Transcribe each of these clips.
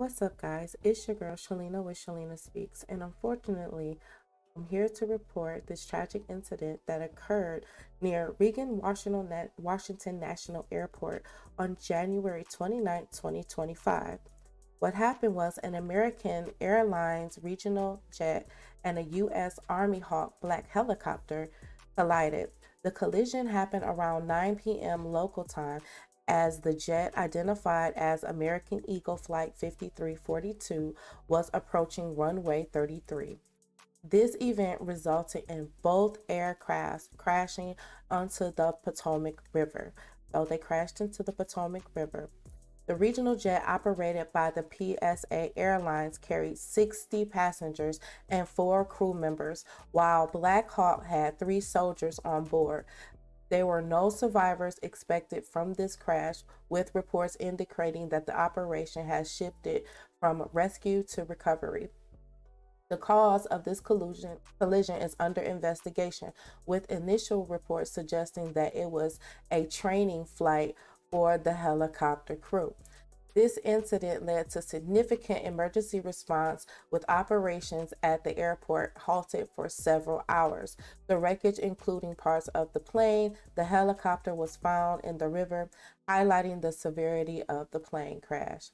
What's up, guys? It's your girl Shalina with Shalina Speaks, and unfortunately, I'm here to report this tragic incident that occurred near Washington National Airport on January 29, 2025. What happened was an American Airlines regional jet and a U.S. Army Hawk Black helicopter collided. The collision happened around 9 p.m. local time as the jet, identified as American Eagle Flight 5342, was approaching runway 33. This event resulted in both aircrafts crashing onto the Potomac River. So they crashed into the Potomac River. The regional jet operated by the PSA Airlines carried 60 passengers and 4 crew members, while Black Hawk had 3 soldiers on board. There were no survivors expected from this crash, with reports indicating that the operation has shifted from rescue to recovery. The cause of this collision is under investigation, with initial reports suggesting that it was a training flight for the helicopter crew. This incident led to significant emergency response, with operations at the airport halted for several hours. The wreckage, including parts of the plane, the helicopter, was found in the river, highlighting the severity of the plane crash.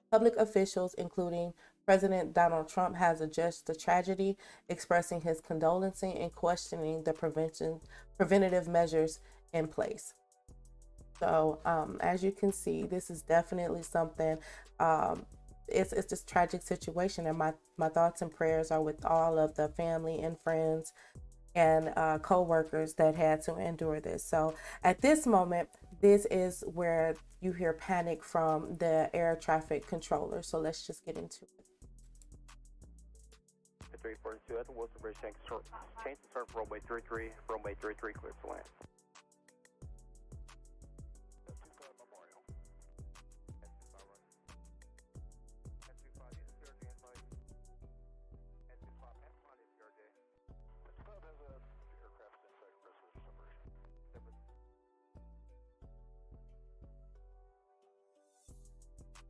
Public officials, including President Donald Trump, has addressed the tragedy, expressing his condolences and questioning the preventative measures in place. So, as you can see, this is definitely something. Um, it's this tragic situation, and my thoughts and prayers are with all of the family and friends and co-workers that had to endure this. So, at this moment, this is where you hear panic from the air traffic controller. So, let's just get into it. 342 at the Wilson Bridge, change to start runway 33, runway 33 clear to land.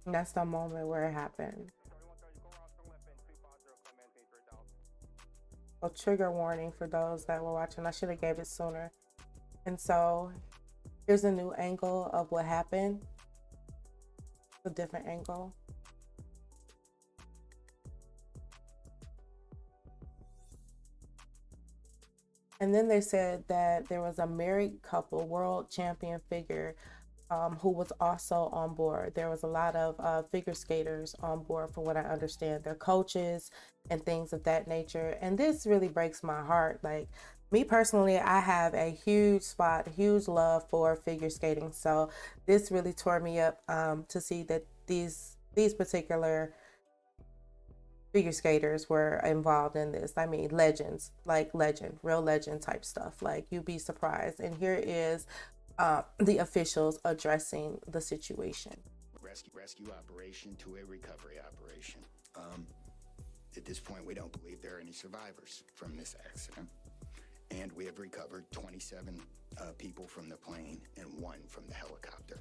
And that's the moment where it happened. A trigger warning for those that were watching. I should have gave it sooner. And so here's a new angle of what happened. A different angle. And then they said that there was a married couple, world champion figure, who was also on board. There was a lot of figure skaters on board, from what I understand. They're coaches and things of that nature. And this really breaks my heart. Like, me personally, I have a huge spot, a huge love for figure skating. So this really tore me up to see that these particular figure skaters were involved in this. I mean, legends, like legend, real legend type stuff. Like, you'd be surprised. And here is the officials addressing the situation. Rescue operation to a recovery operation. At this point, we don't believe there are any survivors from this accident. And we have recovered 27 people from the plane and 1 from the helicopter.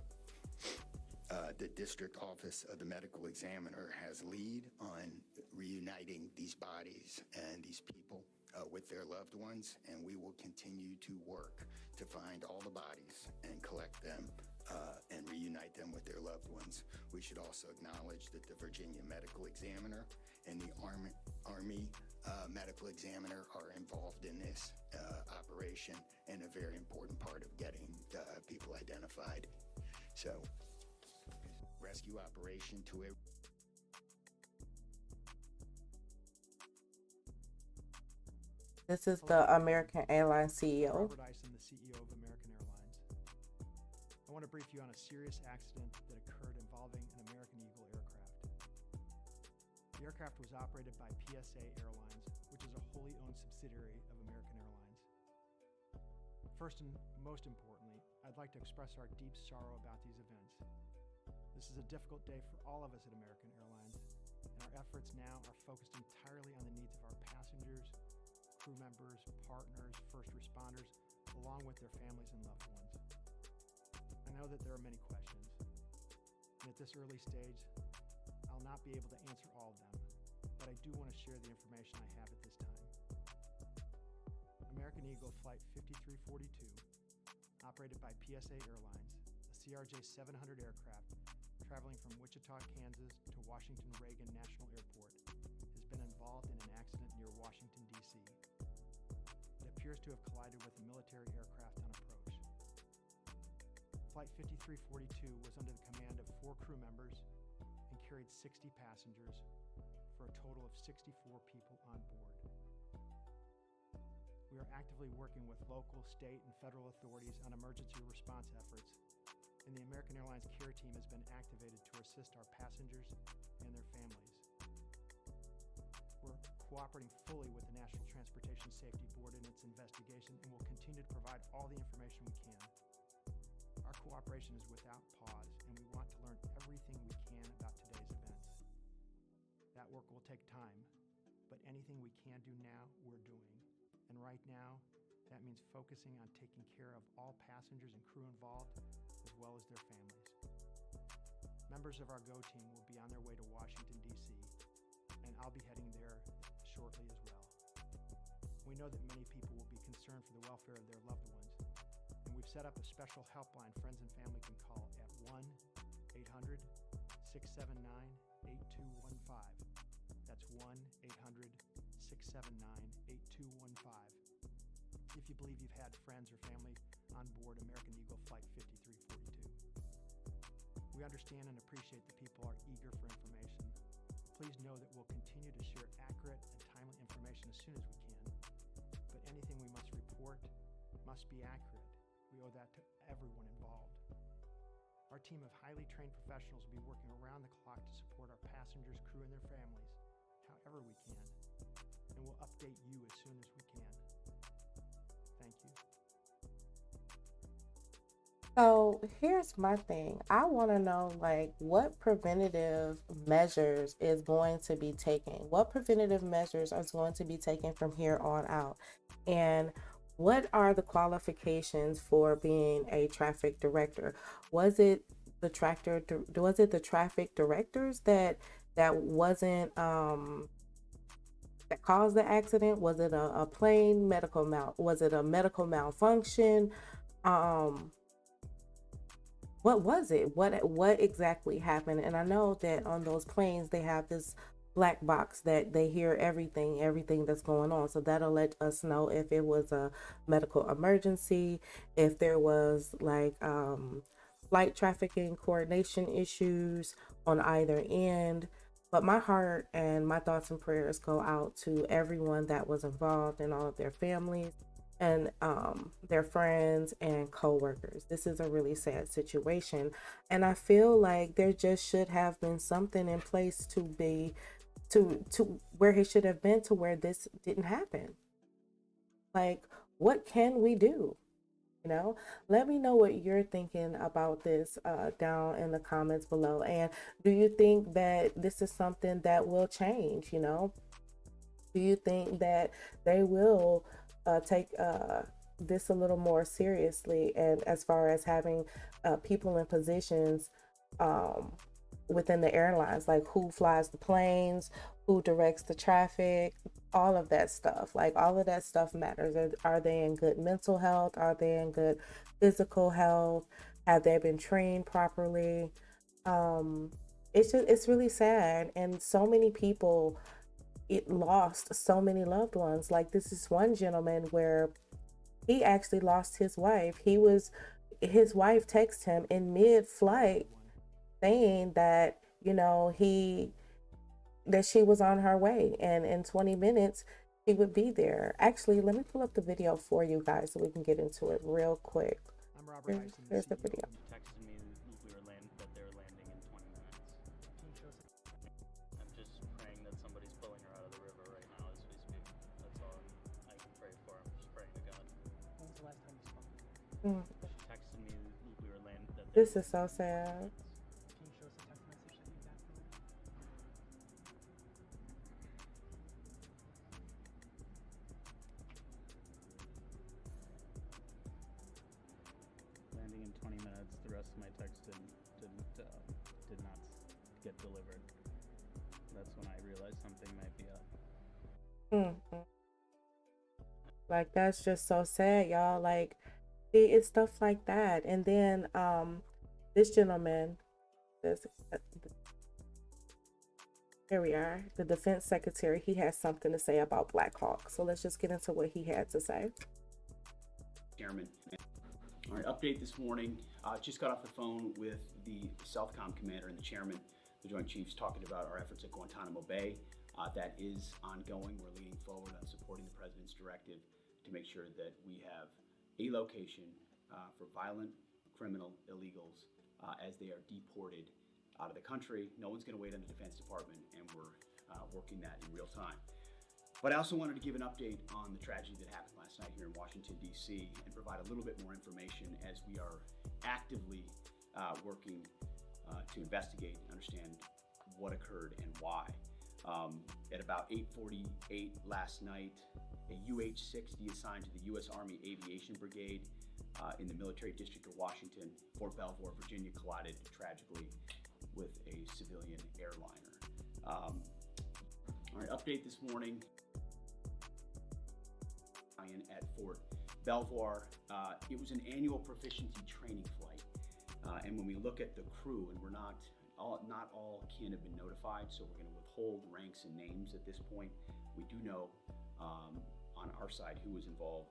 The district office of the medical examiner has lead on reuniting these bodies and these people with their loved ones, and we will continue to work to find all the bodies and collect them and reunite them with their loved ones. We should also acknowledge that the Virginia medical examiner and the Army medical examiner are involved in this operation and a very important part of getting people identified. So, rescue operation to a... This is the American Airlines CEO. Robert Ison, the CEO of American Airlines. I want to brief you on a serious accident that occurred involving an American Eagle aircraft. The aircraft was operated by PSA Airlines, which is a wholly owned subsidiary of American Airlines. First and most importantly, I'd like to express our deep sorrow about these events. This is a difficult day for all of us at American Airlines, and our efforts now are focused entirely on the needs of our passengers, crew members, partners, first responders, along with their families and loved ones. I know that there are many questions, and at this early stage, I'll not be able to answer all of them, but I do want to share the information I have at this time. American Eagle Flight 5342, operated by PSA Airlines, a CRJ 700 aircraft traveling from Wichita, Kansas to Washington Reagan National Airport, has been involved in an accident near Washington, D.C. It appears to have collided with a military aircraft on approach. Flight 5342 was under the command of 4 crew members and carried 60 passengers for a total of 64 people on board. We are actively working with local, state, and federal authorities on emergency response efforts, and the American Airlines care team has been activated to assist our passengers and their families. We're cooperating fully with the National Transportation Safety Board in its investigation and will continue to provide all the information we can. Our cooperation is without pause, and we want to learn everything we can about today's events. That work will take time, but anything we can do now, we're doing. And right now, that means focusing on taking care of all passengers and crew involved, as well as their families. Members of our GO team will be on their way to Washington, D.C., and I'll be heading there shortly as well. We know that many people will be concerned for the welfare of their loved ones, and we've set up a special helpline friends and family can call at 1-800-679-8215. That's 1-800-679-8215. If you believe you've had friends or family on board American Eagle Flight 5342. We understand and appreciate that people are eager for information. Please know that we'll continue to share accurate and timely information as soon as we can. But anything we must report must be accurate. We owe that to everyone involved. Our team of highly trained professionals will be working around the clock to support our passengers, crew, and their families, however we can, and we'll update you as soon as we can. Thank you. So here's my thing. I want to know, like, what preventative measures is going to be taken? What preventative measures are going to be taken from here on out? And what are the qualifications for being a traffic director? Was it the the traffic directors that wasn't that caused the accident? Was it a plain was it a medical malfunction? What was it? What exactly happened? And I know that on those planes they have this black box that they hear everything that's going on. So that'll let us know if it was a medical emergency, if there was like flight trafficking coordination issues on either end. But my heart and my thoughts and prayers go out to everyone that was involved and all of their families and their friends and co-workers. This is a really sad situation, and I feel like there just should have been something in place to where he should have been to where this didn't happen. Like, what can we do? Let me know what you're thinking about this down in the comments below. And do you think that this is something that will change? Do you think that they will take this a little more seriously, and as far as having people in positions within the airlines, like who flies the planes, who directs the traffic, all of that stuff, like all of that stuff matters. Are they in good mental health? Are they in good physical health? Have they been trained properly? It's really sad, and so many people lost so many loved ones. Like, this is one gentleman where he actually lost his wife. His wife texted him in mid-flight saying that that she was on her way, and in 20 minutes she would be there. Actually, let me pull up the video for you guys so we can get into it real quick. I'm Robert Eisen, Here's the video. Texted me that they were landing in 20 minutes. I'm just praying that somebody's pulling her out of the river right now as we speak. That's all I can pray for. I'm just praying to God. When was the last time you spoke to her? She texted me we were landing. This is so sad. Can you show us a text message that you got from her? Landing in 20 minutes. The rest of my text did not get delivered. that's when I realized something might be up. Mm-hmm. Like that's just so sad, y'all. Like it's stuff like that. And then this gentleman, this here we are, the defense secretary, he has something to say about Black Hawk. So let's just get into what he had to say. Chairman. All right, update this morning. Just got off the phone with the Southcom commander and the chairman, the Joint Chiefs, talking about our efforts at Guantanamo Bay. That is ongoing. We're leaning forward on supporting the president's directive to make sure that we have a location for violent criminal illegals as they are deported out of the country. No one's going to wait on the Defense Department, and we're working that in real time. But I also wanted to give an update on the tragedy that happened last night here in Washington, D.C., and provide a little bit more information as we are actively working to investigate and understand what occurred and why. At about 8:48 last night, a UH-60 assigned to the U.S. Army Aviation Brigade in the Military District of Washington, Fort Belvoir, Virginia, collided tragically with a civilian airliner. All right, update this morning. At Fort Belvoir, it was an annual proficiency training flight, and when we look at the crew, and not all can have been notified, so we're going to withhold ranks and names at this point. We do know on our side who was involved.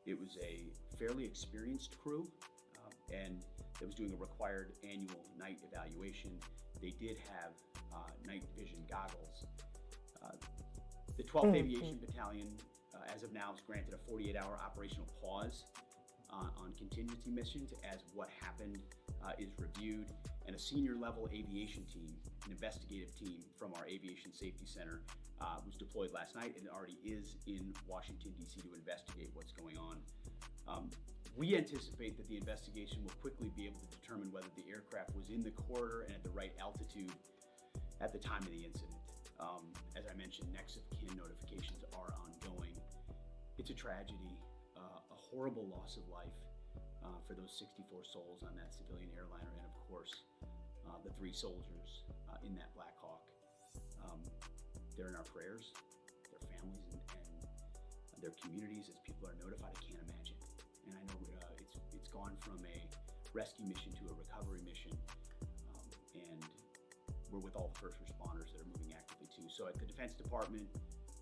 It was a fairly experienced crew, and that was doing a required annual night evaluation. They did have night vision goggles. The 12th Aviation Battalion, as of now, is granted a 48-hour operational pause on contingency missions as what happened is reviewed, and a senior level aviation team, an investigative team from our Aviation Safety Center, was deployed last night and already is in Washington, D.C. to investigate what's going on. We anticipate that the investigation will quickly be able to determine whether the aircraft was in the corridor and at the right altitude at the time of the incident. As I mentioned, next of kin notifications are ongoing. It's a tragedy, a horrible loss of life for those 64 souls on that civilian airliner, and of course, the 3 soldiers in that Black Hawk. They're in our prayers, their families, and their communities. As people are notified, I can't imagine. And I know it's gone from a rescue mission to a recovery mission, and we're with all the first responders that are moving actively too. So at the Defense Department,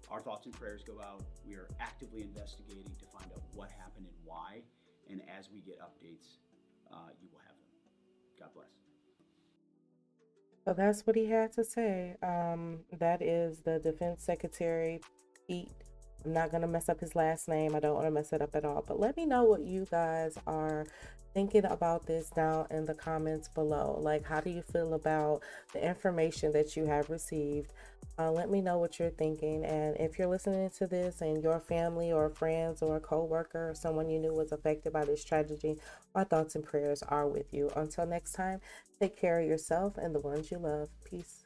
our thoughts and prayers go out. We are actively investigating to find out what happened and why. And as we get updates, you will have them. God bless. So that's what he had to say. That is the Defense Secretary, Pete. I'm not going to mess up his last name. I don't want to mess it up at all. But let me know what you guys are thinking about this down in the comments below. Like, how do you feel about the information that you have received? Let me know what you're thinking. And if you're listening to this and your family or friends or a co-worker or someone you knew was affected by this tragedy, our thoughts and prayers are with you. Until next time, take care of yourself and the ones you love. Peace.